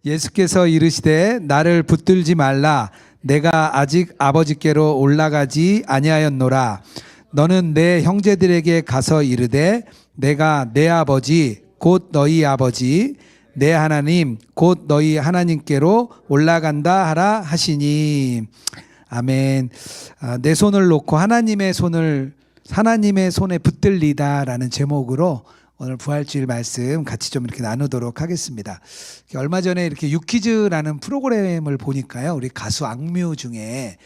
예수께서 이르시되 나를 붙들지 말라. 내가 아직 아버지께로 올라가지 아니하였노라. 너는 내 형제들에게 가서 이르되 내가 내 아버지 곧 너희 아버지 내 하나님 곧 너희 하나님께로 올라간다 하라 하시니. 아멘. 내 손을 놓고 하나님의 손에 붙들리다라는 제목으로 오늘 부활주일 말씀 같이 좀 이렇게 나누도록 하겠습니다. 얼마 전에 이렇게 유퀴즈라는 프로그램을 보니까요, 우리 가수 악뮤 중에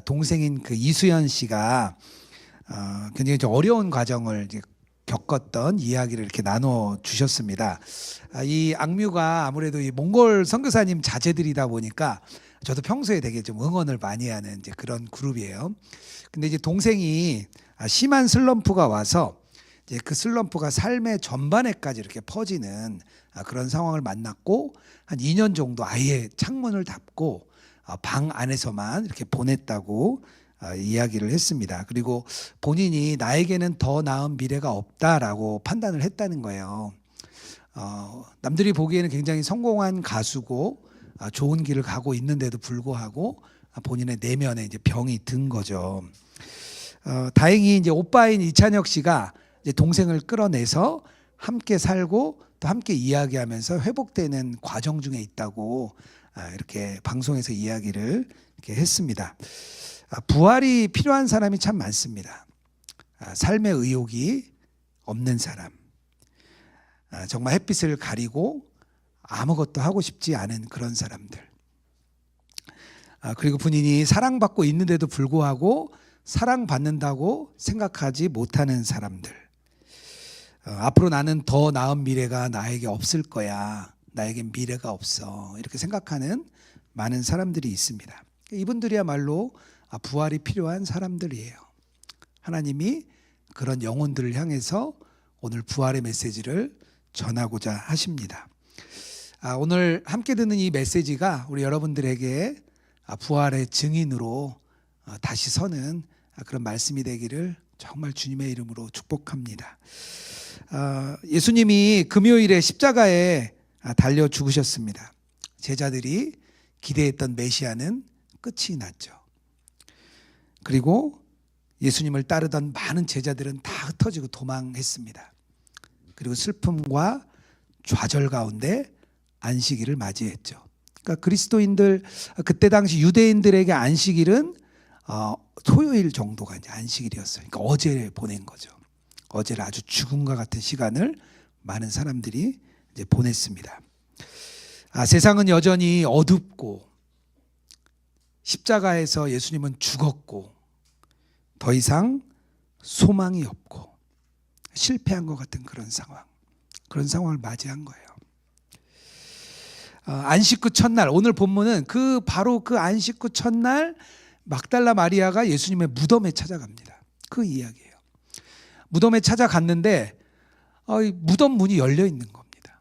동생인 그 이수연 씨가 굉장히 좀 어려운 과정을 이제 겪었던 이야기를 이렇게 나눠 주셨습니다. 이 악뮤가 아무래도 이 몽골 선교사님 자제들이다 보니까 저도 평소에 되게 좀 응원을 많이 하는 이제 그런 그룹이에요. 근데 이제 동생이 심한 슬럼프가 와서 이제 그 슬럼프가 삶의 전반에까지 이렇게 퍼지는 그런 상황을 만났고, 한 2년 정도 아예 창문을 닫고 방 안에서만 이렇게 보냈다고 이야기를 했습니다. 그리고 본인이 나에게는 더 나은 미래가 없다라고 판단을 했다는 거예요. 남들이 보기에는 굉장히 성공한 가수고 좋은 길을 가고 있는데도 불구하고 본인의 내면에 이제 병이 든 거죠. 다행히 이제 오빠인 이찬혁 씨가 이제 동생을 끌어내서 함께 살고 또 함께 이야기하면서 회복되는 과정 중에 있다고 이렇게 방송에서 이야기를 이렇게 했습니다. 부활이 필요한 사람이 참 많습니다. 삶의 의욕이 없는 사람, 정말 햇빛을 가리고 아무것도 하고 싶지 않은 그런 사람들, 그리고 본인이 사랑받고 있는데도 불구하고 사랑받는다고 생각하지 못하는 사람들, 앞으로 나는 더 나은 미래가 나에게 없을 거야, 나에겐 미래가 없어, 이렇게 생각하는 많은 사람들이 있습니다. 이분들이야말로 부활이 필요한 사람들이에요. 하나님이 그런 영혼들을 향해서 오늘 부활의 메시지를 전하고자 하십니다. 오늘 함께 듣는 이 메시지가 우리 여러분들에게 부활의 증인으로 다시 서는 그런 말씀이 되기를 정말 주님의 이름으로 축복합니다. 예수님이 금요일에 십자가에 달려 죽으셨습니다. 제자들이 기대했던 메시아는 끝이 났죠. 그리고 예수님을 따르던 많은 제자들은 다 흩어지고 도망했습니다. 그리고 슬픔과 좌절 가운데 안식일을 맞이했죠. 그러니까 그리스도인들, 그때 당시 유대인들에게 안식일은 토요일 정도가 이제 안식일이었어요. 그러니까 어제 보낸 거죠. 어제를 아주 죽음과 같은 시간을 많은 사람들이 이제 보냈습니다. 세상은 여전히 어둡고 십자가에서 예수님은 죽었고 더 이상 소망이 없고 실패한 것 같은 그런 상황을 맞이한 거예요. 안식 후 첫날, 오늘 본문은 바로 그 안식 후 첫날 막달라 마리아가 예수님의 무덤에 찾아갑니다. 그 이야기예요. 무덤에 찾아갔는데 무덤 문이 열려 있는 겁니다.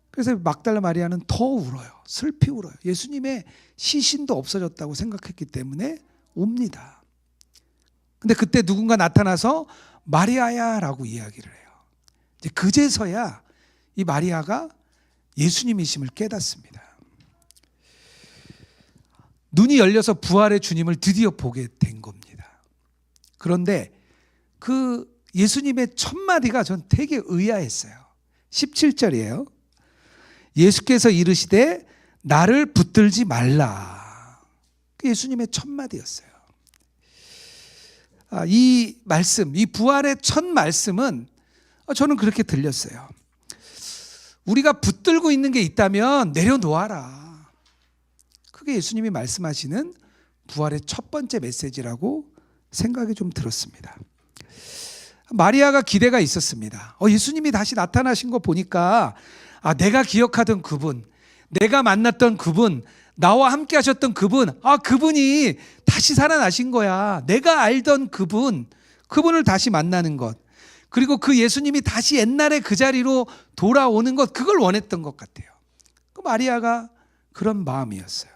그래서 막달라 마리아는 더 울어요. 슬피 울어요. 예수님의 시신도 없어졌다고 생각했기 때문에 웁니다. 근데 그때 누군가 나타나서 마리아야 라고 이야기를 해요. 이제 그제서야 이 마리아가 예수님이심을 깨닫습니다. 눈이 열려서 부활의 주님을 드디어 보게 된 겁니다. 그런데 그 예수님의 첫 마디가 전 되게 의아했어요. 17절이에요. 예수께서 이르시되 나를 붙들지 말라. 예수님의 첫 마디였어요. 이 말씀, 이 부활의 첫 말씀은 저는 그렇게 들렸어요. 우리가 붙들고 있는 게 있다면 내려놓아라. 그게 예수님이 말씀하시는 부활의 첫 번째 메시지라고 생각이 좀 들었습니다. 마리아가 기대가 있었습니다. 예수님이 다시 나타나신 거 보니까 내가 기억하던 그분, 내가 만났던 그분, 나와 함께 하셨던 그분, 그분이 다시 살아나신 거야. 내가 알던 그분을 다시 만나는 것, 그리고 그 예수님이 다시 옛날에 그 자리로 돌아오는 것, 그걸 원했던 것 같아요. 그 마리아가 그런 마음이었어요.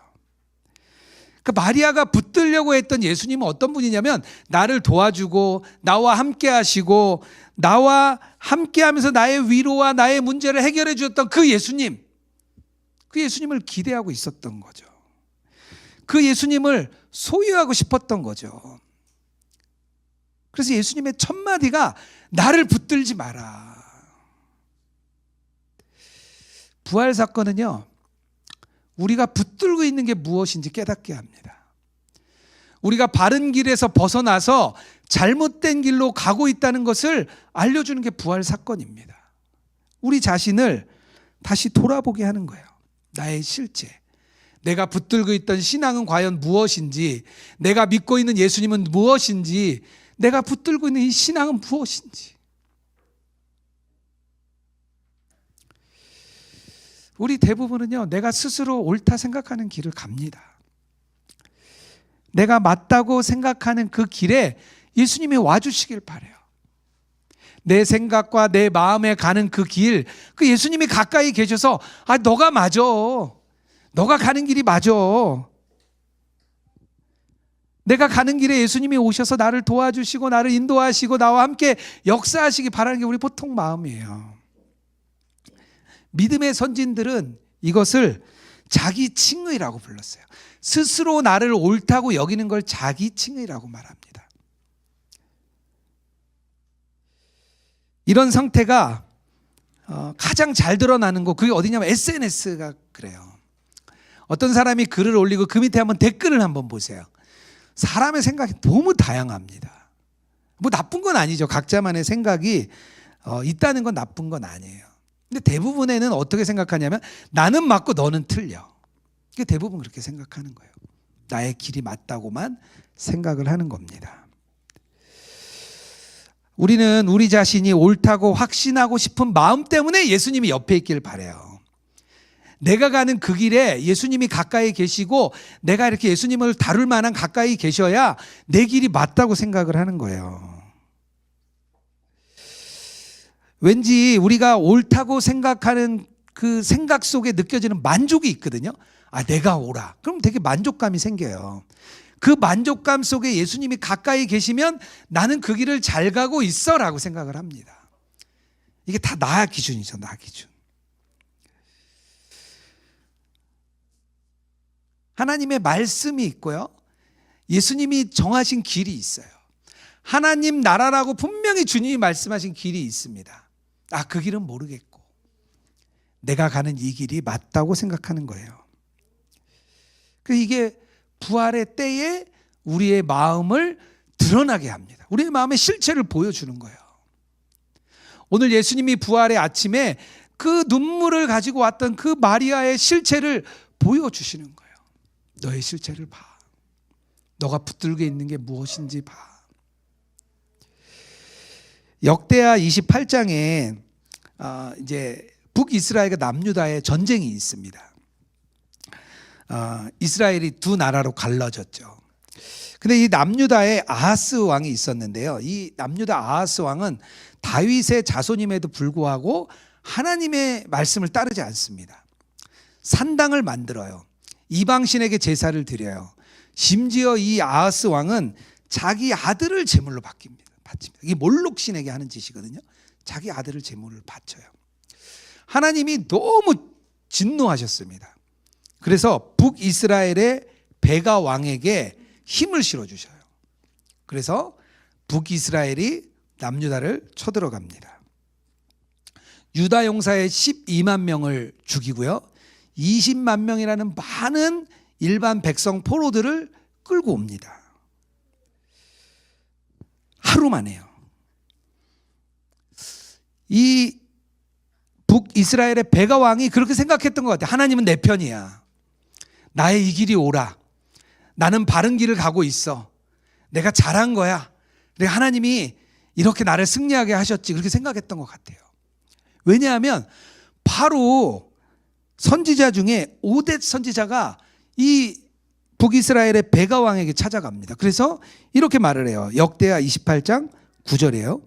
그 마리아가 붙들려고 했던 예수님은 어떤 분이냐면 나를 도와주고 나와 함께 하시고 나와 함께 하면서 나의 위로와 나의 문제를 해결해 주었던 그 예수님, 그 예수님을 기대하고 있었던 거죠. 그 예수님을 소유하고 싶었던 거죠. 그래서 예수님의 첫 마디가 나를 붙들지 마라. 부활 사건은요, 우리가 붙들고 있는 게 무엇인지 깨닫게 합니다. 우리가 바른 길에서 벗어나서 잘못된 길로 가고 있다는 것을 알려주는 게 부활 사건입니다. 우리 자신을 다시 돌아보게 하는 거예요. 나의 실체, 내가 붙들고 있던 신앙은 과연 무엇인지, 내가 믿고 있는 예수님은 무엇인지, 내가 붙들고 있는 이 신앙은 무엇인지. 우리 대부분은요, 내가 스스로 옳다 생각하는 길을 갑니다. 내가 맞다고 생각하는 그 길에 예수님이 와주시길 바라요. 내 생각과 내 마음에 가는 그 길, 그 예수님이 가까이 계셔서 너가 맞아, 너가 가는 길이 맞아, 내가 가는 길에 예수님이 오셔서 나를 도와주시고 나를 인도하시고 나와 함께 역사하시기 바라는 게 우리 보통 마음이에요. 믿음의 선진들은 이것을 자기 칭의라고 불렀어요. 스스로 나를 옳다고 여기는 걸 자기 칭의라고 말합니다. 이런 상태가 가장 잘 드러나는 거, 그게 어디냐면 SNS가 그래요. 어떤 사람이 글을 올리고 그 밑에 한번 댓글을 한번 보세요. 사람의 생각이 너무 다양합니다. 뭐 나쁜 건 아니죠. 각자만의 생각이 있다는 건 나쁜 건 아니에요. 근데 대부분에는 어떻게 생각하냐면 나는 맞고 너는 틀려. 이게 대부분 그렇게 생각하는 거예요. 나의 길이 맞다고만 생각을 하는 겁니다. 우리는 우리 자신이 옳다고 확신하고 싶은 마음 때문에 예수님이 옆에 있길 바라요. 내가 가는 그 길에 예수님이 가까이 계시고 내가 이렇게 예수님을 다룰 만한 가까이 계셔야 내 길이 맞다고 생각을 하는 거예요. 왠지 우리가 옳다고 생각하는 그 생각 속에 느껴지는 만족이 있거든요. 내가 옳아. 그럼 되게 만족감이 생겨요. 그 만족감 속에 예수님이 가까이 계시면 나는 그 길을 잘 가고 있어 라고 생각을 합니다. 이게 다 나 기준이죠. 나 기준. 하나님의 말씀이 있고요, 예수님이 정하신 길이 있어요. 하나님 나라라고 분명히 주님이 말씀하신 길이 있습니다. 그 길은 모르겠고 내가 가는 이 길이 맞다고 생각하는 거예요. 이게 부활의 때에 우리의 마음을 드러나게 합니다. 우리의 마음의 실체를 보여주는 거예요. 오늘 예수님이 부활의 아침에 그 눈물을 가지고 왔던 그 마리아의 실체를 보여주시는 거예요. 너의 실체를 봐. 너가 붙들고 있는 게 무엇인지 봐. 역대하 28장에 이제 북이스라엘과 남유다의 전쟁이 있습니다. 이스라엘이 두 나라로 갈라졌죠. 근데 이 남유다에 아하스 왕이 있었는데요. 이 남유다 아하스 왕은 다윗의 자손임에도 불구하고 하나님의 말씀을 따르지 않습니다. 산당을 만들어요. 이방신에게 제사를 드려요. 심지어 이 아하스 왕은 자기 아들을 제물로 바칩니다. 이게 몰록신에게 하는 짓이거든요. 자기 아들을 제물을 바쳐요. 하나님이 너무 진노하셨습니다. 그래서 북이스라엘의 베가 왕에게 힘을 실어주셔요. 그래서 북이스라엘이 남유다를 쳐들어갑니다. 유다 용사의 12만 명을 죽이고요, 20만 명이라는 많은 일반 백성 포로들을 끌고 옵니다. 하루 만에요. 이 북이스라엘의 베가 왕이 그렇게 생각했던 것 같아요. 하나님은 내 편이야. 나의 이 길이 옳아. 나는 바른 길을 가고 있어. 내가 잘한 거야. 그래서 하나님이 이렇게 나를 승리하게 하셨지. 그렇게 생각했던 것 같아요. 왜냐하면 바로 선지자 중에 오뎃 선지자가 이 북이스라엘의 베가 왕에게 찾아갑니다. 그래서 이렇게 말을 해요. 역대하 28장 9절이에요.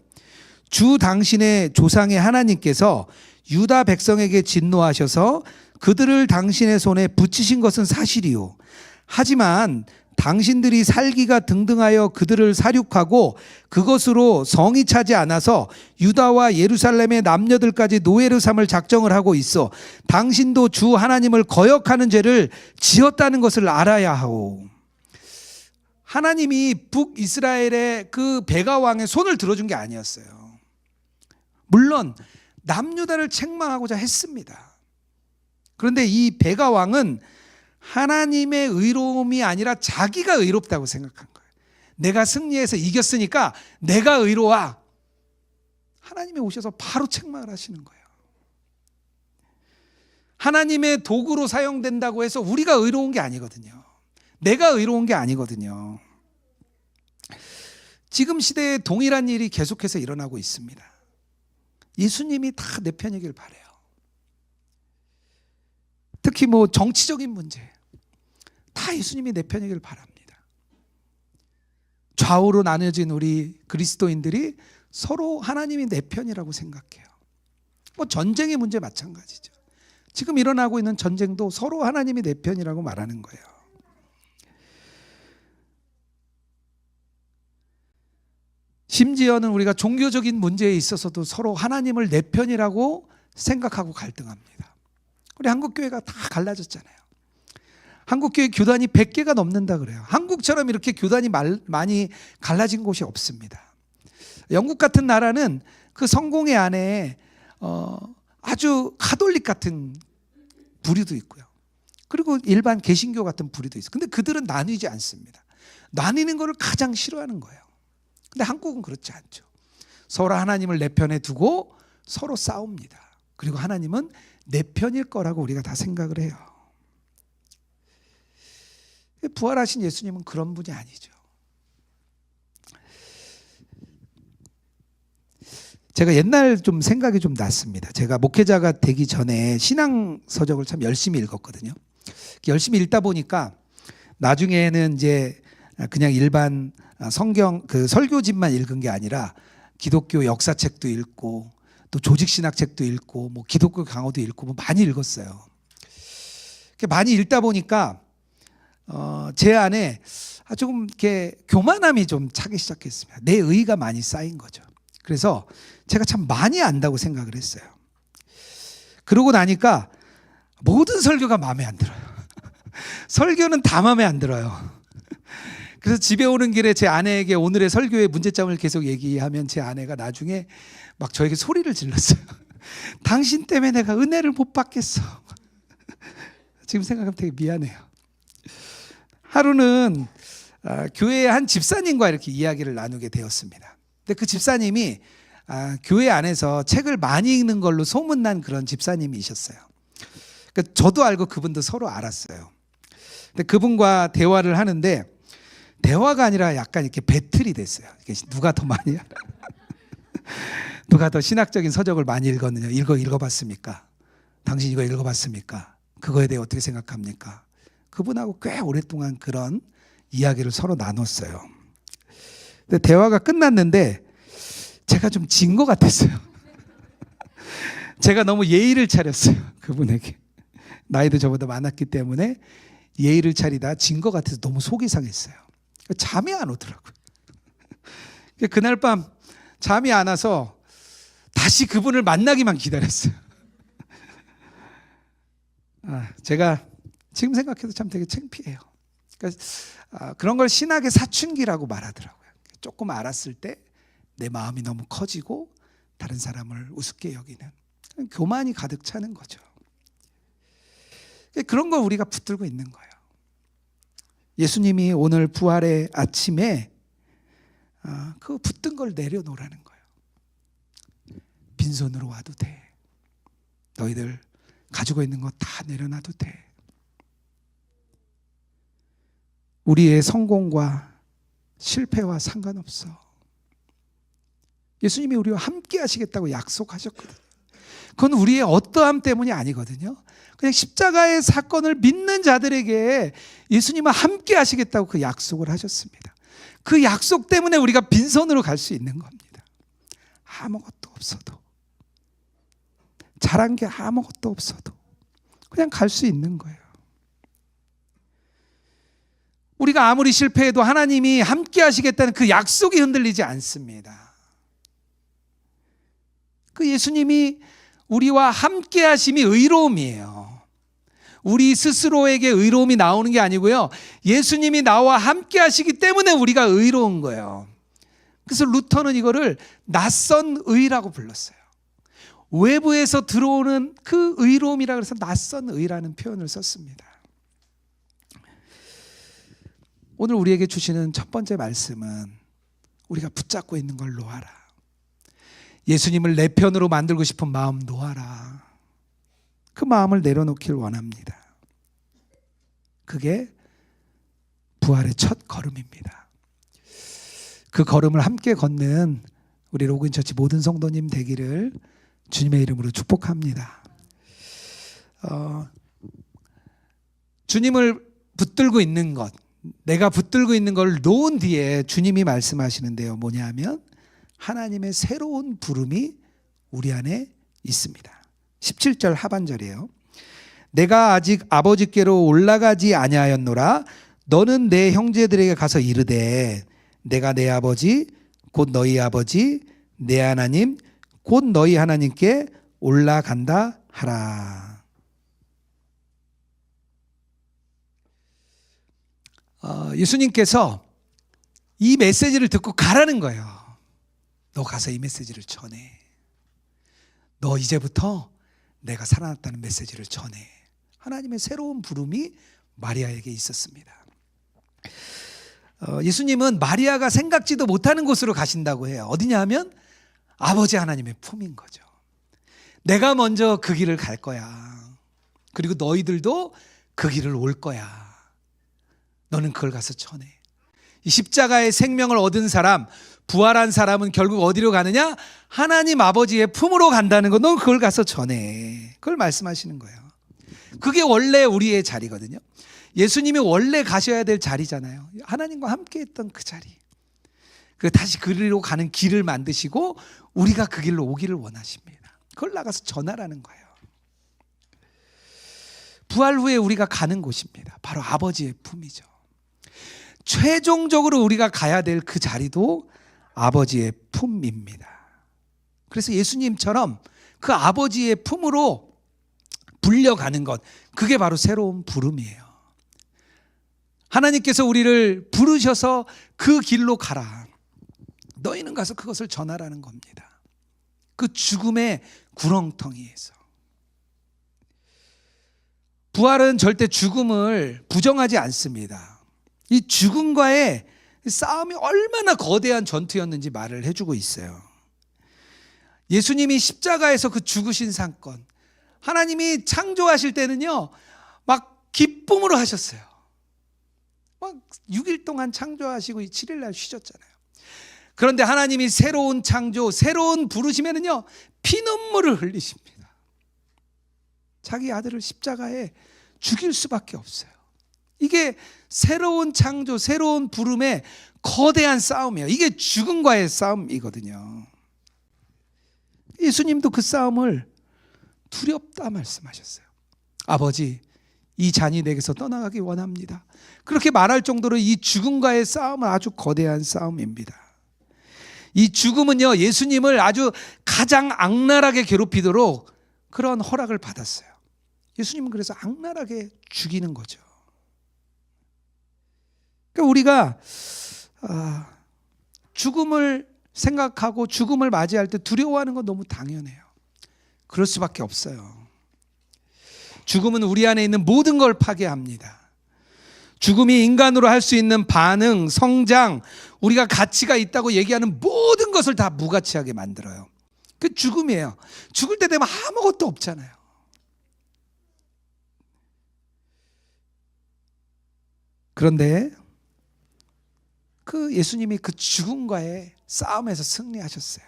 주 당신의 조상의 하나님께서 유다 백성에게 진노하셔서 그들을 당신의 손에 붙이신 것은 사실이요. 하지만 당신들이 살기가 등등하여 그들을 살육하고 그것으로 성이 차지 않아서 유다와 예루살렘의 남녀들까지 노예로 삼을 작정을 하고 있어. 당신도 주 하나님을 거역하는 죄를 지었다는 것을 알아야 하오. 하나님이 북이스라엘의 그 베가 왕의 손을 들어준 게 아니었어요. 물론 남유다를 책망하고자 했습니다. 그런데 이 베가 왕은 하나님의 의로움이 아니라 자기가 의롭다고 생각한 거예요. 내가 승리해서 이겼으니까 내가 의로워. 하나님이 오셔서 바로 책망을 하시는 거예요. 하나님의 도구로 사용된다고 해서 우리가 의로운 게 아니거든요. 내가 의로운 게 아니거든요. 지금 시대에 동일한 일이 계속해서 일어나고 있습니다. 예수님이 다 내 편이길 바라요. 특히 정치적인 문제, 다 예수님이 내 편이길 바랍니다. 좌우로 나눠진 우리 그리스도인들이 서로 하나님이 내 편이라고 생각해요. 전쟁의 문제 마찬가지죠. 지금 일어나고 있는 전쟁도 서로 하나님이 내 편이라고 말하는 거예요. 심지어는 우리가 종교적인 문제에 있어서도 서로 하나님을 내 편이라고 생각하고 갈등합니다. 우리 한국교회가 다 갈라졌잖아요. 한국교회 교단이 100개가 넘는다 그래요. 한국처럼 이렇게 교단이 많이 갈라진 곳이 없습니다. 영국 같은 나라는 그 성공회 안에 아주 가톨릭 같은 부류도 있고요. 그리고 일반 개신교 같은 부류도 있어요. 근데 그들은 나뉘지 않습니다. 나뉘는 것을 가장 싫어하는 거예요. 근데 한국은 그렇지 않죠. 서로 하나님을 내 편에 두고 서로 싸웁니다. 그리고 하나님은 내 편일 거라고 우리가 다 생각을 해요. 부활하신 예수님은 그런 분이 아니죠. 제가 옛날 좀 생각이 좀 났습니다. 제가 목회자가 되기 전에 신앙 서적을 참 열심히 읽었거든요. 열심히 읽다 보니까 나중에는 이제 그냥 일반 성경 그 설교집만 읽은 게 아니라 기독교 역사책도 읽고 또 조직신학책도 읽고 기독교 강어도 읽고 많이 읽었어요. 많이 읽다 보니까 제 안에 조금 이렇게 교만함이 좀 차기 시작했습니다. 내 의의가 많이 쌓인 거죠. 그래서 제가 참 많이 안다고 생각을 했어요. 그러고 나니까 모든 설교가 마음에 안 들어요. 설교는 다 마음에 안 들어요. 그래서 집에 오는 길에 제 아내에게 오늘의 설교의 문제점을 계속 얘기하면 제 아내가 나중에 막 저에게 소리를 질렀어요. 당신 때문에 내가 은혜를 못 받겠어. 지금 생각하면 되게 미안해요. 하루는 교회의 한 집사님과 이렇게 이야기를 나누게 되었습니다. 근데 그 집사님이 교회 안에서 책을 많이 읽는 걸로 소문난 그런 집사님이셨어요. 그러니까 저도 알고 그분도 서로 알았어요. 근데 그분과 대화를 하는데 대화가 아니라 약간 이렇게 배틀이 됐어요. 누가 더 많이 알아? 누가 더 신학적인 서적을 많이 읽었느냐? 읽어봤습니까? 당신 이거 읽어봤습니까? 그거에 대해 어떻게 생각합니까? 그분하고 꽤 오랫동안 그런 이야기를 서로 나눴어요. 근데 대화가 끝났는데 제가 좀 진 것 같았어요. 제가 너무 예의를 차렸어요. 그분에게. 나이도 저보다 많았기 때문에 예의를 차리다 진 것 같아서 너무 속이 상했어요. 잠이 안 오더라고요. 그날 밤 잠이 안 와서 다시 그분을 만나기만 기다렸어요. 제가 지금 생각해도 참 되게 창피해요. 그러니까 그런 걸 신학의 사춘기라고 말하더라고요. 조금 알았을 때 내 마음이 너무 커지고 다른 사람을 우습게 여기는 교만이 가득 차는 거죠. 그런 걸 우리가 붙들고 있는 거예요. 예수님이 오늘 부활의 아침에 그 붙든 걸 내려놓으라는 거예요. 빈손으로 와도 돼. 너희들 가지고 있는 거 다 내려놔도 돼. 우리의 성공과 실패와 상관없어. 예수님이 우리와 함께 하시겠다고 약속하셨거든요. 그건 우리의 어떠함 때문이 아니거든요. 그냥 십자가의 사건을 믿는 자들에게 예수님은 함께 하시겠다고 그 약속을 하셨습니다. 그 약속 때문에 우리가 빈손으로 갈 수 있는 겁니다. 아무것도 없어도, 잘한 게 아무것도 없어도 그냥 갈 수 있는 거예요. 우리가 아무리 실패해도 하나님이 함께 하시겠다는 그 약속이 흔들리지 않습니다. 그 예수님이 우리와 함께 하심이 의로움이에요. 우리 스스로에게 의로움이 나오는 게 아니고요, 예수님이 나와 함께 하시기 때문에 우리가 의로운 거예요. 그래서 루터는 이거를 낯선 의라고 불렀어요. 외부에서 들어오는 그 의로움이라 그래서 낯선 의라는 표현을 썼습니다. 오늘 우리에게 주시는 첫 번째 말씀은 우리가 붙잡고 있는 걸 놓아라. 예수님을 내 편으로 만들고 싶은 마음 놓아라. 그 마음을 내려놓길 원합니다. 그게 부활의 첫 걸음입니다. 그 걸음을 함께 걷는 우리 로그인처치 모든 성도님 되기를 주님의 이름으로 축복합니다. 주님을 붙들고 있는 것, 내가 붙들고 있는 걸 놓은 뒤에 주님이 말씀하시는데요, 뭐냐면 하나님의 새로운 부름이 우리 안에 있습니다. 17절 하반절이에요. 내가 아직 아버지께로 올라가지 아니하였노라. 너는 내 형제들에게 가서 이르되 내가 내 아버지 곧 너희 아버지 내 하나님 곧 너희 하나님께 올라간다 하라. 예수님께서 이 메시지를 듣고 가라는 거예요. 너 가서 이 메시지를 전해. 너 이제부터 내가 살아났다는 메시지를 전해. 하나님의 새로운 부름이 마리아에게 있었습니다. 예수님은 마리아가 생각지도 못하는 곳으로 가신다고 해요. 어디냐 하면 아버지 하나님의 품인 거죠. 내가 먼저 그 길을 갈 거야. 그리고 너희들도 그 길을 올 거야. 너는 그걸 가서 전해. 이 십자가의 생명을 얻은 사람, 부활한 사람은 결국 어디로 가느냐? 하나님 아버지의 품으로 간다는 거. 넌 그걸 가서 전해. 그걸 말씀하시는 거예요. 그게 원래 우리의 자리거든요. 예수님이 원래 가셔야 될 자리잖아요. 하나님과 함께 했던 그 자리. 다시 그리로 가는 길을 만드시고 우리가 그 길로 오기를 원하십니다. 그걸 나가서 전하라는 거예요. 부활 후에 우리가 가는 곳입니다. 바로 아버지의 품이죠. 최종적으로 우리가 가야 될 그 자리도 아버지의 품입니다. 그래서 예수님처럼 그 아버지의 품으로 불려가는 것, 그게 바로 새로운 부름이에요. 하나님께서 우리를 부르셔서 그 길로 가라. 너희는 가서 그것을 전하라는 겁니다. 그 죽음의 구렁텅이에서. 부활은 절대 죽음을 부정하지 않습니다. 이 죽음과의 싸움이 얼마나 거대한 전투였는지 말을 해주고 있어요. 예수님이 십자가에서 그 죽으신 사건, 하나님이 창조하실 때는요, 막 기쁨으로 하셨어요. 막 6일 동안 창조하시고 7일 날 쉬셨잖아요. 그런데 하나님이 새로운 창조, 새로운 부르심에는요, 피눈물을 흘리십니다. 자기 아들을 십자가에 죽일 수밖에 없어요. 이게 새로운 창조, 새로운 부름의 거대한 싸움이에요. 이게 죽음과의 싸움이거든요. 예수님도 그 싸움을 두렵다 말씀하셨어요. 아버지, 이 잔이 내게서 떠나가기 원합니다. 그렇게 말할 정도로 이 죽음과의 싸움은 아주 거대한 싸움입니다. 이 죽음은요, 예수님을 아주 가장 악랄하게 괴롭히도록 그런 허락을 받았어요. 예수님은 그래서 악랄하게 죽이는 거죠. 그러니까 우리가 죽음을 생각하고 죽음을 맞이할 때 두려워하는 건 너무 당연해요. 그럴 수밖에 없어요. 죽음은 우리 안에 있는 모든 걸 파괴합니다. 죽음이 인간으로 할 수 있는 반응, 성장, 우리가 가치가 있다고 얘기하는 모든 것을 다 무가치하게 만들어요. 그 죽음이에요. 죽을 때 되면 아무것도 없잖아요. 그런데 그 예수님이 그 죽음과의 싸움에서 승리하셨어요.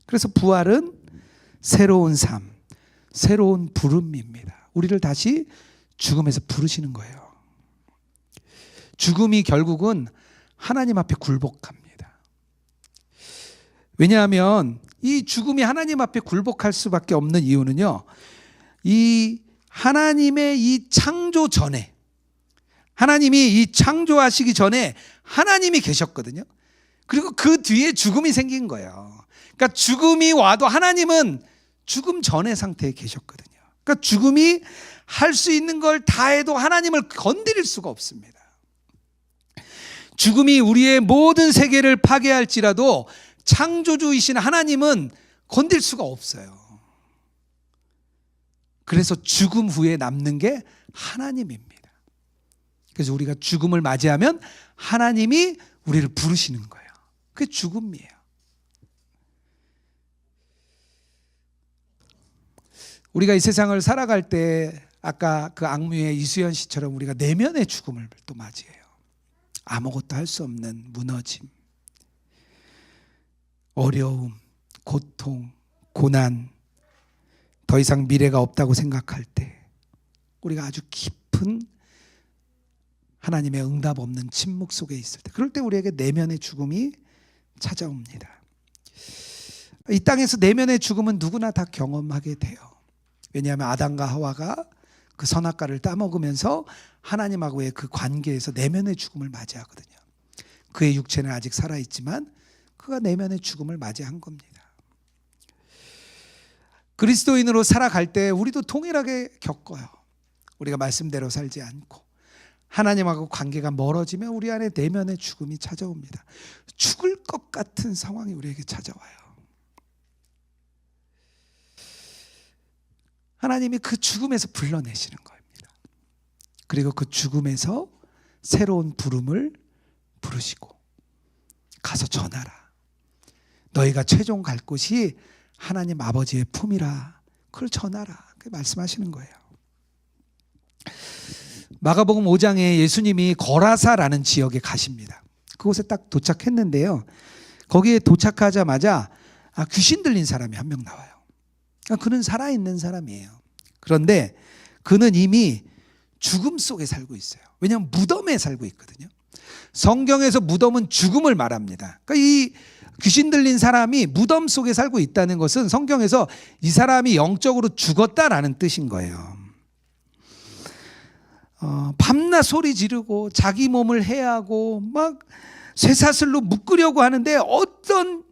그래서 부활은 새로운 삶, 새로운 부름입니다. 우리를 다시 죽음에서 부르시는 거예요. 죽음이 결국은 하나님 앞에 굴복합니다. 왜냐하면 이 죽음이 하나님 앞에 굴복할 수밖에 없는 이유는요, 이 하나님의 이 창조 전에 하나님이 이 창조하시기 전에 하나님이 계셨거든요. 그리고 그 뒤에 죽음이 생긴 거예요. 그러니까 죽음이 와도 하나님은 죽음 전의 상태에 계셨거든요. 그러니까 죽음이 할 수 있는 걸 다 해도 하나님을 건드릴 수가 없습니다. 죽음이 우리의 모든 세계를 파괴할지라도 창조주이신 하나님은 건들 수가 없어요. 그래서 죽음 후에 남는 게 하나님입니다. 그래서 우리가 죽음을 맞이하면 하나님이 우리를 부르시는 거예요. 그게 죽음이에요. 우리가 이 세상을 살아갈 때 아까 그 악뮤의 이수연 씨처럼 우리가 내면의 죽음을 또 맞이해요. 아무것도 할 수 없는 무너짐, 어려움, 고통, 고난, 더 이상 미래가 없다고 생각할 때 우리가 아주 깊은 하나님의 응답 없는 침묵 속에 있을 때, 그럴 때 우리에게 내면의 죽음이 찾아옵니다. 이 땅에서 내면의 죽음은 누구나 다 경험하게 돼요. 왜냐하면 아담과 하와가 그 선악과를 따먹으면서 하나님하고의 그 관계에서 내면의 죽음을 맞이하거든요. 그의 육체는 아직 살아있지만 그가 내면의 죽음을 맞이한 겁니다. 그리스도인으로 살아갈 때 우리도 동일하게 겪어요. 우리가 말씀대로 살지 않고 하나님하고 관계가 멀어지면 우리 안에 내면의 죽음이 찾아옵니다. 죽을 것 같은 상황이 우리에게 찾아와요. 하나님이 그 죽음에서 불러내시는 겁니다. 그리고 그 죽음에서 새로운 부름을 부르시고 가서 전하라. 너희가 최종 갈 곳이 하나님 아버지의 품이라. 그걸 전하라. 그렇게 말씀하시는 거예요. 마가복음 5장에 예수님이 거라사라는 지역에 가십니다. 그곳에 딱 도착했는데요. 거기에 도착하자마자 귀신 들린 사람이 한 명 나와요. 그는 살아있는 사람이에요. 그런데 그는 이미 죽음 속에 살고 있어요. 왜냐하면 무덤에 살고 있거든요. 성경에서 무덤은 죽음을 말합니다. 그러니까 이 귀신 들린 사람이 무덤 속에 살고 있다는 것은 성경에서 이 사람이 영적으로 죽었다라는 뜻인 거예요. 밤낮 소리 지르고 자기 몸을 해하고 막 쇠사슬로 묶으려고 하는데 어떤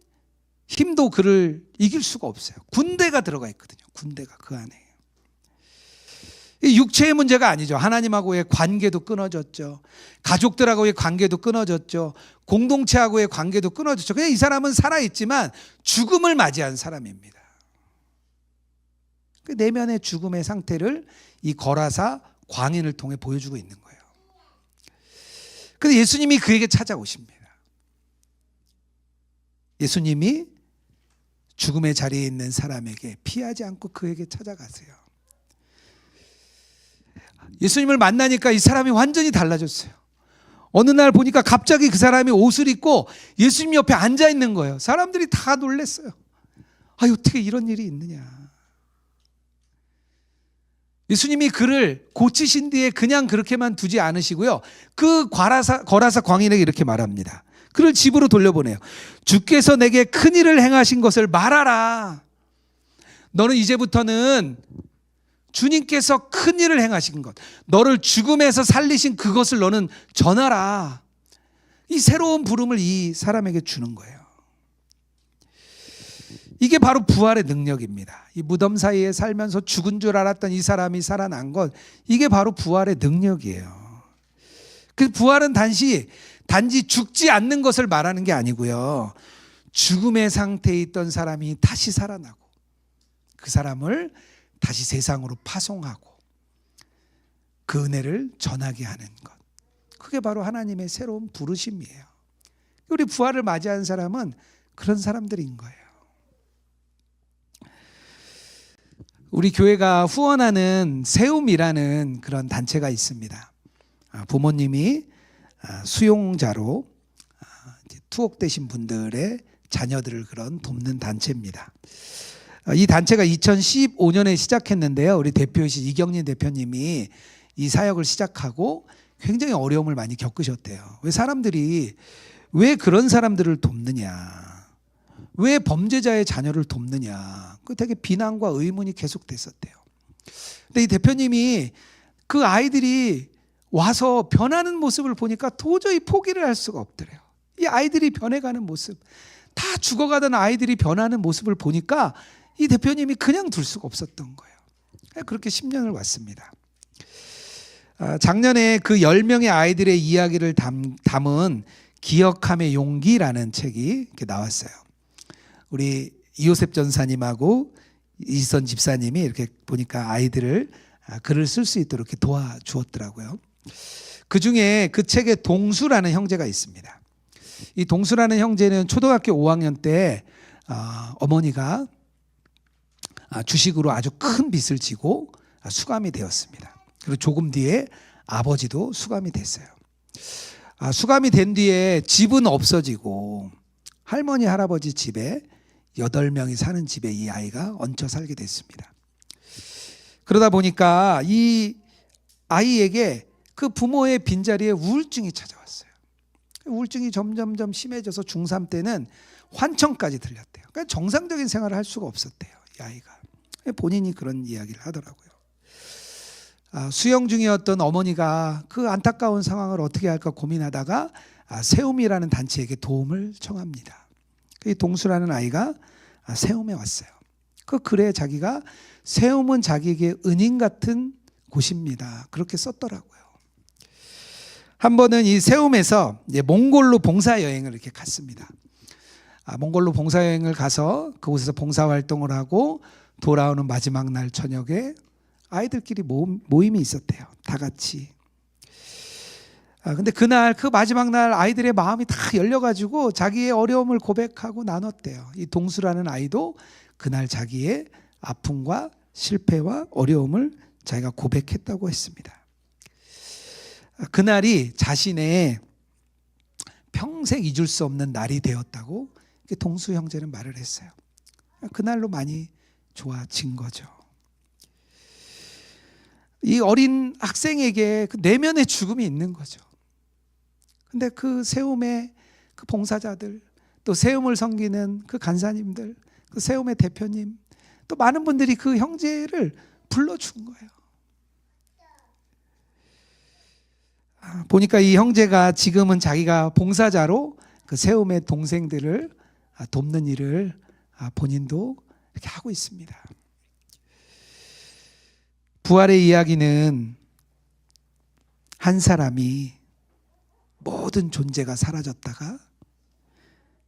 힘도 그를 이길 수가 없어요. 군대가 들어가 있거든요. 군대가 그 안에. 이 육체의 문제가 아니죠. 하나님하고의 관계도 끊어졌죠. 가족들하고의 관계도 끊어졌죠. 공동체하고의 관계도 끊어졌죠. 그냥 이 사람은 살아있지만 죽음을 맞이한 사람입니다. 그 내면의 죽음의 상태를 이 거라사 광인을 통해 보여주고 있는 거예요. 그런데 예수님이 그에게 찾아오십니다. 예수님이 죽음의 자리에 있는 사람에게 피하지 않고 그에게 찾아가세요. 예수님을 만나니까 이 사람이 완전히 달라졌어요. 어느 날 보니까 갑자기 그 사람이 옷을 입고 예수님 옆에 앉아 있는 거예요. 사람들이 다 놀랐어요. 어떻게 이런 일이 있느냐. 예수님이 그를 고치신 뒤에 그냥 그렇게만 두지 않으시고요. 그 거라사 광인에게 이렇게 말합니다. 그를 집으로 돌려보내요. 주께서 내게 큰 일을 행하신 것을 말하라. 너는 이제부터는 주님께서 큰 일을 행하신 것, 너를 죽음에서 살리신 그것을 너는 전하라. 이 새로운 부름을 이 사람에게 주는 거예요. 이게 바로 부활의 능력입니다. 이 무덤 사이에 살면서 죽은 줄 알았던 이 사람이 살아난 것, 이게 바로 부활의 능력이에요. 그 부활은 단지 죽지 않는 것을 말하는 게 아니고요. 죽음의 상태에 있던 사람이 다시 살아나고 그 사람을 다시 세상으로 파송하고 그 은혜를 전하게 하는 것. 그게 바로 하나님의 새로운 부르심이에요. 우리 부활을 맞이한 사람은 그런 사람들인 거예요. 우리 교회가 후원하는 세움이라는 그런 단체가 있습니다. 부모님이 수용자로 투옥되신 분들의 자녀들을 그런 돕는 단체입니다. 이 단체가 2015년에 시작했는데요. 우리 대표이신 이경린 대표님이 이 사역을 시작하고 굉장히 어려움을 많이 겪으셨대요. 왜 그런 사람들을 돕느냐, 왜 범죄자의 자녀를 돕느냐, 그 되게 비난과 의문이 계속됐었대요. 근데 이 대표님이 그 아이들이 와서 변하는 모습을 보니까 도저히 포기를 할 수가 없더래요. 이 아이들이 변해가는 모습, 다 죽어가던 아이들이 변하는 모습을 보니까 이 대표님이 그냥 둘 수가 없었던 거예요. 그렇게 10년을 왔습니다. 작년에 그 10명의 아이들의 이야기를 담은 기억함의 용기라는 책이 이렇게 나왔어요. 우리 이요셉 전사님하고 이선 집사님이 이렇게 보니까 아이들을 글을 쓸 수 있도록 이렇게 도와주었더라고요. 그 중에 그 책에 동수라는 형제가 있습니다. 이 동수라는 형제는 초등학교 5학년 때 어머니가 주식으로 아주 큰 빚을 지고 수감이 되었습니다. 그리고 조금 뒤에 아버지도 수감이 됐어요. 수감이 된 뒤에 집은 없어지고 할머니 할아버지 집에 8명이 사는 집에 이 아이가 얹혀 살게 됐습니다. 그러다 보니까 이 아이에게 그 부모의 빈자리에 우울증이 찾아왔어요. 우울증이 점점점 심해져서 중3 때는 환청까지 들렸대요. 그러니까 정상적인 생활을 할 수가 없었대요, 이 아이가. 본인이 그런 이야기를 하더라고요. 수영 중이었던 어머니가 그 안타까운 상황을 어떻게 할까 고민하다가 세움이라는 단체에게 도움을 청합니다. 이 동수라는 아이가 세움에 왔어요. 그 글에 자기가 세움은 자기에게 은인 같은 곳입니다. 그렇게 썼더라고요. 한 번은 이 세움에서 몽골로 봉사 여행을 이렇게 갔습니다. 몽골로 봉사 여행을 가서 그곳에서 봉사 활동을 하고 돌아오는 마지막 날 저녁에 아이들끼리 모임이 있었대요. 다 같이. 근데 그날 그 마지막 날 아이들의 마음이 다 열려가지고 자기의 어려움을 고백하고 나눴대요. 이 동수라는 아이도 그날 자기의 아픔과 실패와 어려움을 자기가 고백했다고 했습니다. 그날이 자신의 평생 잊을 수 없는 날이 되었다고 동수 형제는 말을 했어요. 그날로 많이 좋아진 거죠. 이 어린 학생에게 그 내면의 죽음이 있는 거죠. 근데 그 세움의 그 봉사자들, 또 세움을 섬기는 그 간사님들, 그 세움의 대표님, 또 많은 분들이 그 형제를 불러준 거예요. 보니까 이 형제가 지금은 자기가 봉사자로 그 세움의 동생들을 돕는 일을 본인도 이렇게 하고 있습니다. 부활의 이야기는 한 사람이 모든 존재가 사라졌다가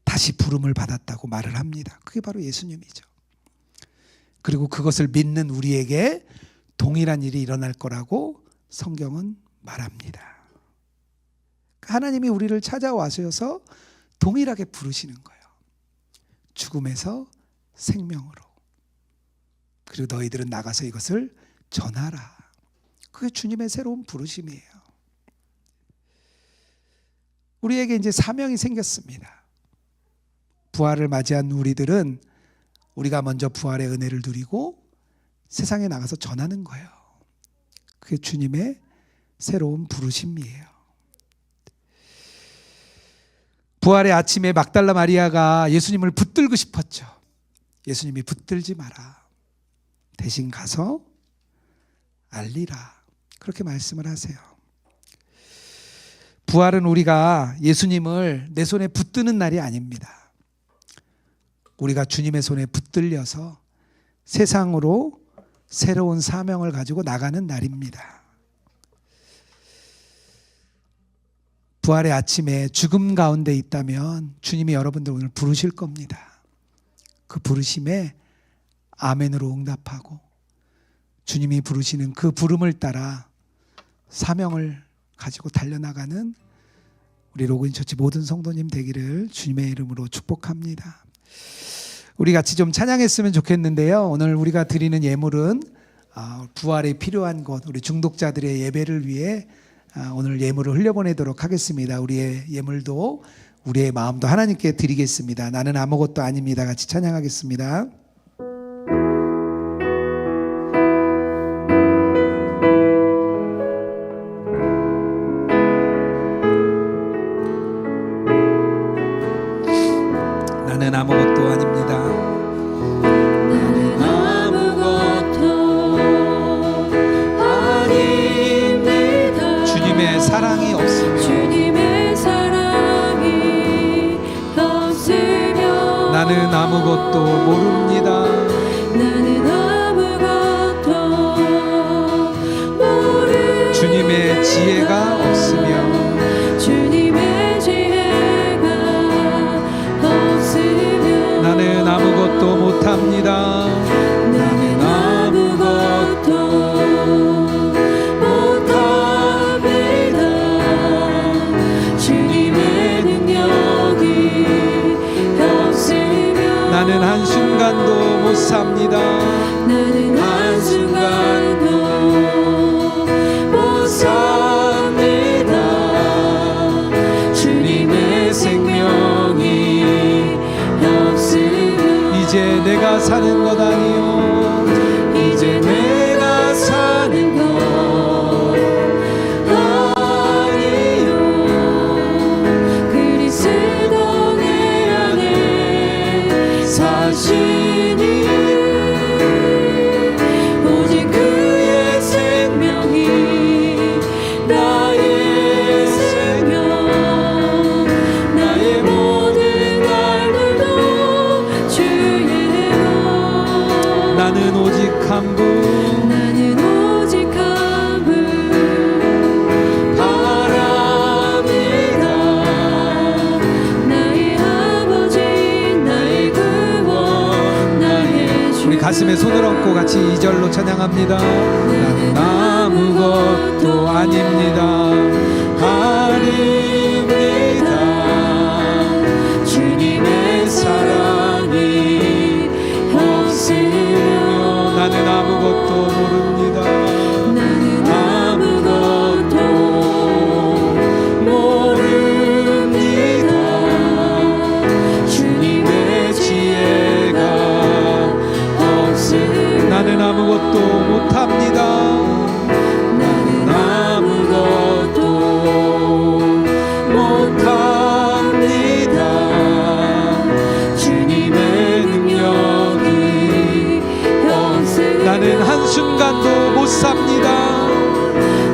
다시 부름을 받았다고 말을 합니다. 그게 바로 예수님이죠. 그리고 그것을 믿는 우리에게 동일한 일이 일어날 거라고 성경은 말합니다. 하나님이 우리를 찾아와셔서 동일하게 부르시는 거예요. 죽음에서 생명으로. 그리고 너희들은 나가서 이것을 전하라. 그게 주님의 새로운 부르심이에요. 우리에게 이제 사명이 생겼습니다. 부활을 맞이한 우리들은 우리가 먼저 부활의 은혜를 누리고 세상에 나가서 전하는 거예요. 그게 주님의 새로운 부르심이에요. 부활의 아침에 막달라 마리아가 예수님을 붙들고 싶었죠. 예수님이 붙들지 마라. 대신 가서 알리라. 그렇게 말씀을 하세요. 부활은 우리가 예수님을 내 손에 붙드는 날이 아닙니다. 우리가 주님의 손에 붙들려서 세상으로 새로운 사명을 가지고 나가는 날입니다. 부활의 아침에 죽음 가운데 있다면 주님이 여러분들 오늘 부르실 겁니다. 그 부르심에 아멘으로 응답하고 주님이 부르시는 그 부름을 따라 사명을 가지고 달려나가는 우리 로그인처치 모든 성도님 되기를 주님의 이름으로 축복합니다. 우리 같이 좀 찬양했으면 좋겠는데요. 오늘 우리가 드리는 예물은 부활에 필요한 것, 우리 중독자들의 예배를 위해 오늘 예물을 흘려보내도록 하겠습니다. 우리의 예물도 우리의 마음도 하나님께 드리겠습니다. 나는 아무것도 아닙니다. 같이 찬양하겠습니다. 나는 아무것도 아닙니다. 나는 아무것도 아닙니다. 주님의 주님의 사랑이 없으면 주님의 사랑이 없으면 나는 아무것도 모릅니다. 나는 아무것도 모르 주님의 지혜가 없으면 주님의 지혜가 없으면 나는 아무것도 못합니다. 나는 아무것도 못합니다. 주님의 능력이 없으면 나는 한순간도 못 삽니다. 나는 한순간도 못 삽니다. 주님의 생명이 없으면 이제 내가 사는 것 아니요 이제 내가 사는 것 아니요 그리스도 내 안에 사시니 오직 그의 생명이 나의 생명 나의 모든 날들도 주의 나는 오직 한 분 나는 오직 한 분 바랍니다. 나의 아버지 나의 구원 나의 주 우리 가슴에 손을 얹고 같이 2절로 찬양합니다. 나는 아무것도 아닙니다. 아닙니다. 주님의 사랑이 없으면 나는 아무것도 모릅니다. 나는 아무것도 모릅니다. 주님의 지혜가 없으면 나는 아무것도 못합니다. 나는 아무것도 못합니다. 주님의 능력이 없으면 나는 한순간도 못 삽니다.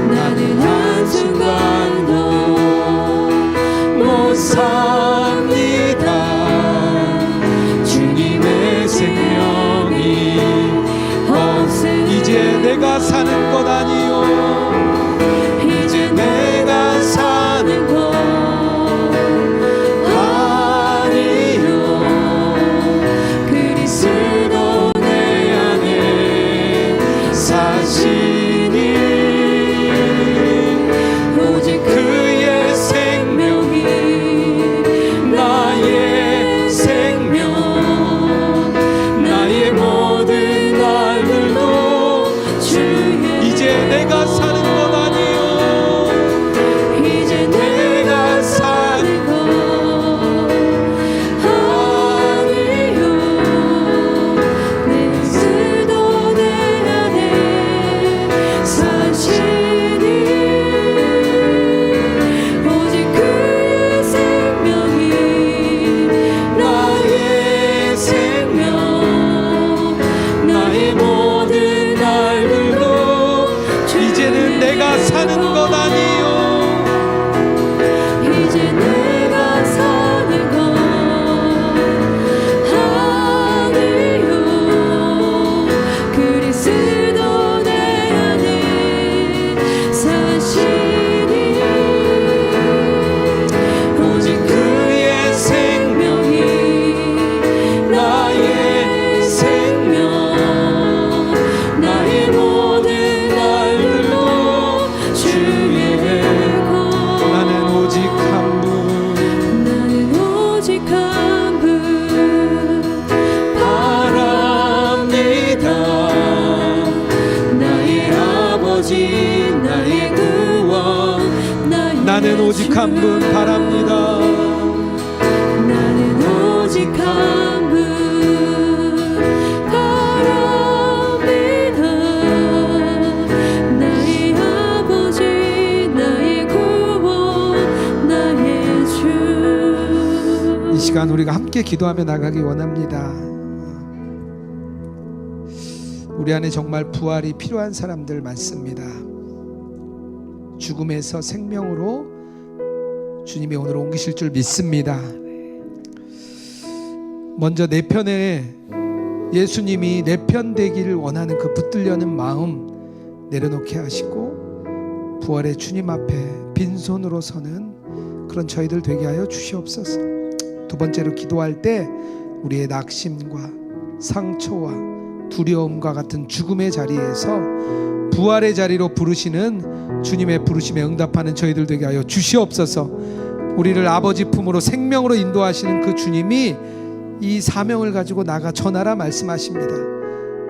나는 한순간도 못 삽니다. 주님의 생명이 없으면 이제 내가 사는 것 아니요 이제 내가 사는 것 아니요 그리스도 내 안에 사시니 오직 그의 생명이 나의 생명 나의 모든 날들도 주의 이제 내가 사는 것 아니요 이제 내가 사는 것 아니요 그리스도 내 안에 사시니 오직 그의 생명이 나의 생명 나의 모든 날들도 이제는 내가 사는 것 아니요 이제 내가 사는 것 아니요 그리스도 내 안에 사시니 오직 그의 생명이 나의 생명 나의 모든 날들도 주의 것 나는 오직 한 분 나는 오직 한 분 바랍니다. 나의 아버지 나의 구원 나의 나는 오직 한 분 주. 바랍니다. 나는 오직 한 분 바랍니다. 나의 아버지 나의 구원 나의 주. 이 시간 우리가 함께 기도하며 나가기 원합니다. 우리 안에 정말 부활이 필요한 사람들 많습니다. 죽음에서 생명으로 주님이 오늘 옮기실 줄 믿습니다. 먼저 내 편에 예수님이 내 편 되기를 원하는 그 붙들려는 마음 내려놓게 하시고 부활의 주님 앞에 빈손으로 서는 그런 저희들 되게 하여 주시옵소서. 두 번째로 기도할 때 우리의 낙심과 상처와 두려움과 같은 죽음의 자리에서 부활의 자리로 부르시는 주님의 부르심에 응답하는 저희들 되게 하여 주시옵소서. 우리를 아버지 품으로 생명으로 인도하시는 그 주님이 이 사명을 가지고 나가 전하라 말씀하십니다.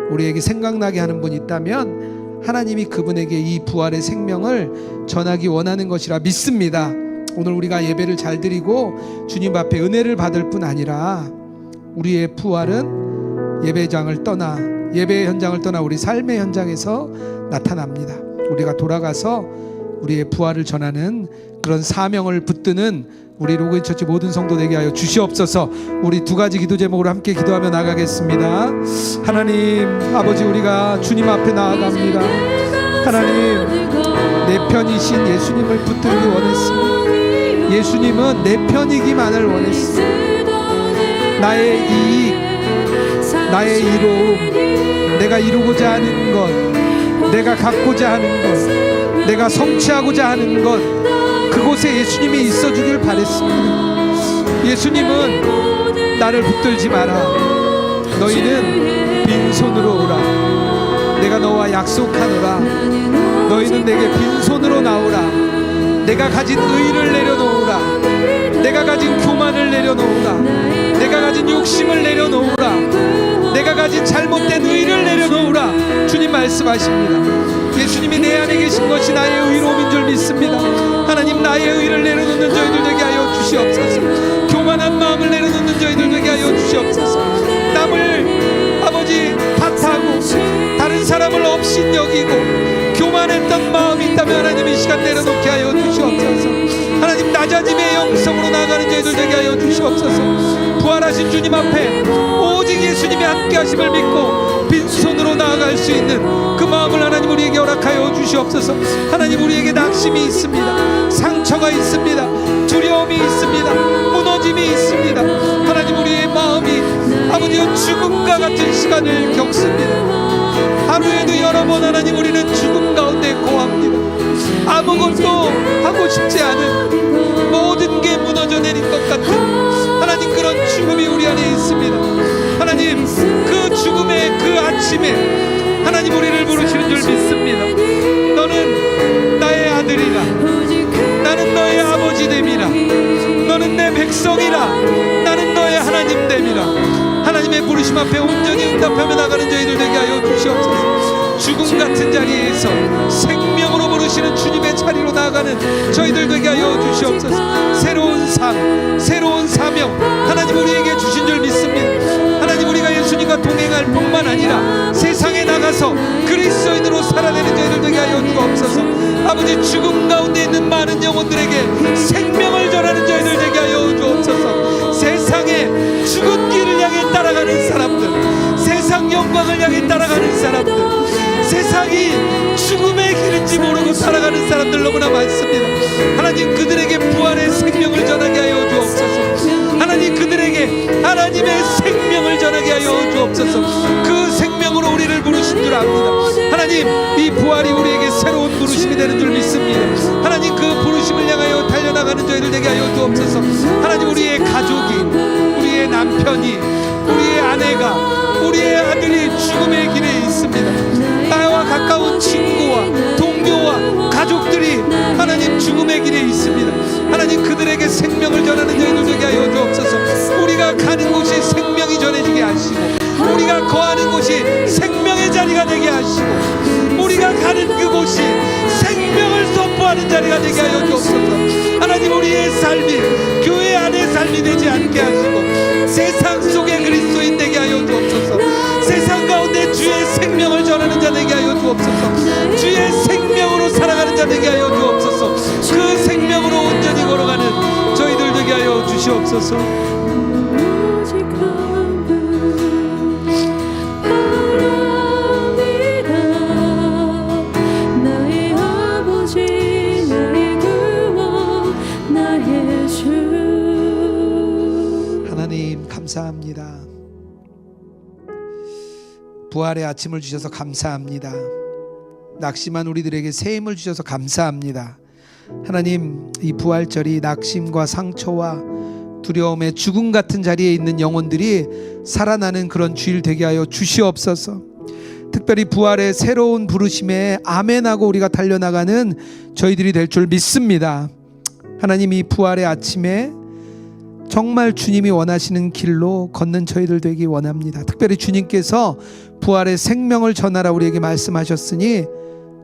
우리에게 생각나게 하는 분 있다면 하나님이 그분에게 이 부활의 생명을 전하기 원하는 것이라 믿습니다. 오늘 우리가 예배를 잘 드리고 주님 앞에 은혜를 받을 뿐 아니라 우리의 부활은 예배장을 떠나 예배 현장을 떠나 우리 삶의 현장에서 나타납니다. 우리가 돌아가서 우리의 부활을 전하는 그런 사명을 붙드는 우리 로그인처치 모든 성도 되게 하여 주시옵소서. 우리 두 가지 기도 제목으로 함께 기도하며 나가겠습니다. 하나님 아버지, 우리가 주님 앞에 나아갑니다. 하나님, 내 편이신 예수님을 붙들기 원했습니다. 예수님은 내 편이기만을 원했습니다. 나의 이익, 나의 이로움, 내가 이루고자 하는 것, 내가 갖고자 하는 것, 내가 성취하고자 하는 것, 그곳에 예수님이 있어주길 바랬습니다. 예수님은 나를 붙들지 마라. 너희는 빈손으로 오라. 내가 너와 약속하노라. 너희는 내게 빈손으로 나오라. 내가 가진 의를 내려놓으라. 내가 가진 교만을 내려놓으라. 내가 가진 욕심을 내려놓으라. 내가 가진 잘못된 의를 내려놓으라. 주님 말씀하십니다. 예수님이 내 안에 계신 것이 나의 의로움인 줄 믿습니다. 하나님, 나의 의를 내려놓는 저희들 되게 하여 주시옵소서. 교만한 마음을 내려놓는 저희들 되게 하여 주시옵소서. 남을 아버지 탓하고 다른 사람을 업신여기고 교만했던 마음이 있다면 하나님 이 시간 내려놓게 하여 주시옵소서. 하나님, 낮아짐의 영성으로 나아가는 저희들 되게 하여 주시옵소서. 부활하신 주님 앞에 오직 예수님이 함께 하심을 믿고 빈손으로 나아갈 수 있는 그 마음을 하나님 우리에게 허락하여 주시옵소서. 하나님, 우리에게 낙심이 있습니다. 상처가 있습니다. 두려움이 있습니다. 무너짐이 있습니다. 하나님, 우리의 마음이 아버지 죽음과 같은 시간을 겪습니다. 하루에도 여러 번 하나님 우리는 죽음 가운데 고합니다. 아무것도 하고 싶지 않은, 모든 게 무너져 내린 것 같은 하나님 그런 죽음이 우리 안에 있습니다. 하나님, 그 죽음의 그 아침에 하나님 우리를 부르시는 줄 믿습니다. 너는 나의 아들이라. 나는 너의 아버지 됨이라. 너는 내 백성이라. 나는 너의 하나님 됨이라. 하나님의 부르심 앞에 온전히 응답하며 나가는 저희들 되게 하여 주시옵소서. 죽음 같은 자리에서 생명으로 부르시는 주님의 자리로 나아가는 저희들 되게 하여 주시옵소서. 새로운 삶, 새로운 사명 하나님 우리에게 주신 줄 믿습니다. 하나님, 우리가 예수님과 동행할 뿐만 아니라 세상에 나가서 그리스도인으로 살아내는 저희들 되게 하여 주옵소서. 아버지, 죽음 가운데 있는 많은 영혼들에게 생명을 전하는 저희들 되게 하여 주옵소서. 세상에 죽은 길을 향해 따라가는 사람들, 세상 영광을 향해 따라가는 사람들, 세상이 죽음의 길인지 모르고 살아가는 사람들 너무나 많습니다. 하나님, 그들에게 부활의 생명을 전하게 하여 주옵소서. 하나님, 그들에게 하나님의 생명을 전하게 하여 주옵소서. 그 생명으로 우리를 부르신 줄 압니다. 하나님, 이 부활이 우리에게 새로운 부르심이 되는 줄 믿습니다. 하나님, 그 부르심을 향하여 달려나가는 저희들 되게 하여 주옵소서. 하나님, 우리의 가족이, 우리의 남편이, 우리의 아내가, 우리의 아들이 죽음의 길에 있습니다. 나와 가까운 친구와 동료와 가족들이 하나님 죽음의 길에 있습니다. 하나님, 그들에게 생명을 전하는 저희들 되게 하여 주옵소서. 우리가 가는 곳이 생명이 전해지게 하시고, 우리가 거하는 곳이 생명의 자리가 되게 하시고, 우리가 가는 그곳이 생명을 선포하는 자리가 되게 하여 주옵소서. 하나님, 우리의 삶이 교회 안의 삶이 되지 않게 하시고 세상 속의 그리스도인 되게 하여 주옵소서. 세상 가운데 주의 생명을 전하는 자 되게 하여 주옵소서. 주의 생명으로 살아가는 자 되게 하여 주옵소서. 그 생명으로 온전히 걸어가는 저희들 되게 하여 주시옵소서. 나의 아버지 감사합니다. 부활의 아침을 주셔서 감사합니다. 낙심한 우리들에게 새 힘을 주셔서 감사합니다. 하나님, 이 부활절이 낙심과 상처와 두려움의 죽음 같은 자리에 있는 영혼들이 살아나는 그런 주일 되게 하여 주시옵소서. 특별히 부활의 새로운 부르심에 아멘하고 우리가 달려나가는 저희들이 될 줄 믿습니다. 하나님, 이 부활의 아침에 정말 주님이 원하시는 길로 걷는 저희들 되기 원합니다. 특별히 주님께서 부활의 생명을 전하라 우리에게 말씀하셨으니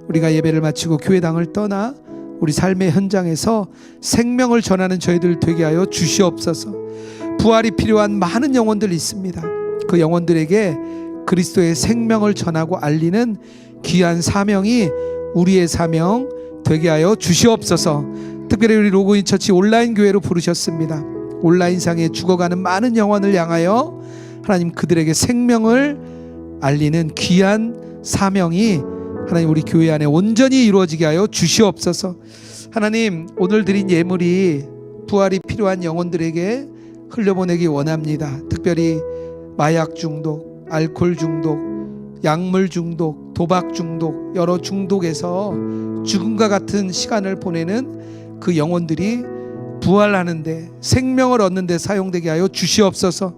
우리가 예배를 마치고 교회당을 떠나 우리 삶의 현장에서 생명을 전하는 저희들 되게 하여 주시옵소서. 부활이 필요한 많은 영혼들 있습니다. 그 영혼들에게 그리스도의 생명을 전하고 알리는 귀한 사명이 우리의 사명 되게 하여 주시옵소서. 특별히 우리 로그인 처치 온라인 교회로 부르셨습니다. 온라인상에 죽어가는 많은 영혼을 향하여 하나님 그들에게 생명을 알리는 귀한 사명이 하나님 우리 교회 안에 온전히 이루어지게 하여 주시옵소서. 하나님, 오늘 드린 예물이 부활이 필요한 영혼들에게 흘려보내기 원합니다. 특별히 마약 중독, 알코올 중독, 약물 중독, 도박 중독, 여러 중독에서 죽음과 같은 시간을 보내는 그 영혼들이 부활하는데 생명을 얻는 데 사용되게 하여 주시옵소서.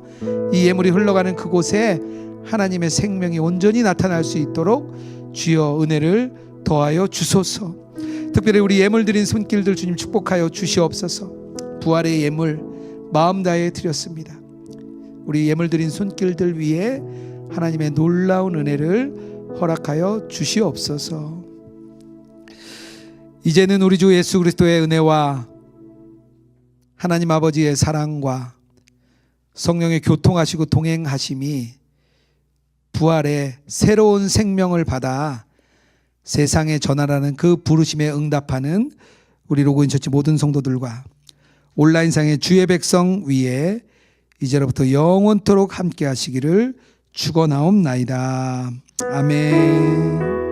이 예물이 흘러가는 그곳에 하나님의 생명이 온전히 나타날 수 있도록 주여 은혜를 더하여 주소서. 특별히 우리 예물 드린 손길들 주님 축복하여 주시옵소서. 부활의 예물 마음 다해 드렸습니다. 우리 예물 드린 손길들 위에 하나님의 놀라운 은혜를 허락하여 주시옵소서. 이제는 우리 주 예수 그리스도의 은혜와 하나님 아버지의 사랑과 성령의 교통하시고 동행하심이 부활의 새로운 생명을 받아 세상에 전하라는 그 부르심에 응답하는 우리 로그인 처치 모든 성도들과 온라인상의 주의 백성 위에 이제로부터 영원토록 함께 하시기를 축원하옵나이다. 아멘.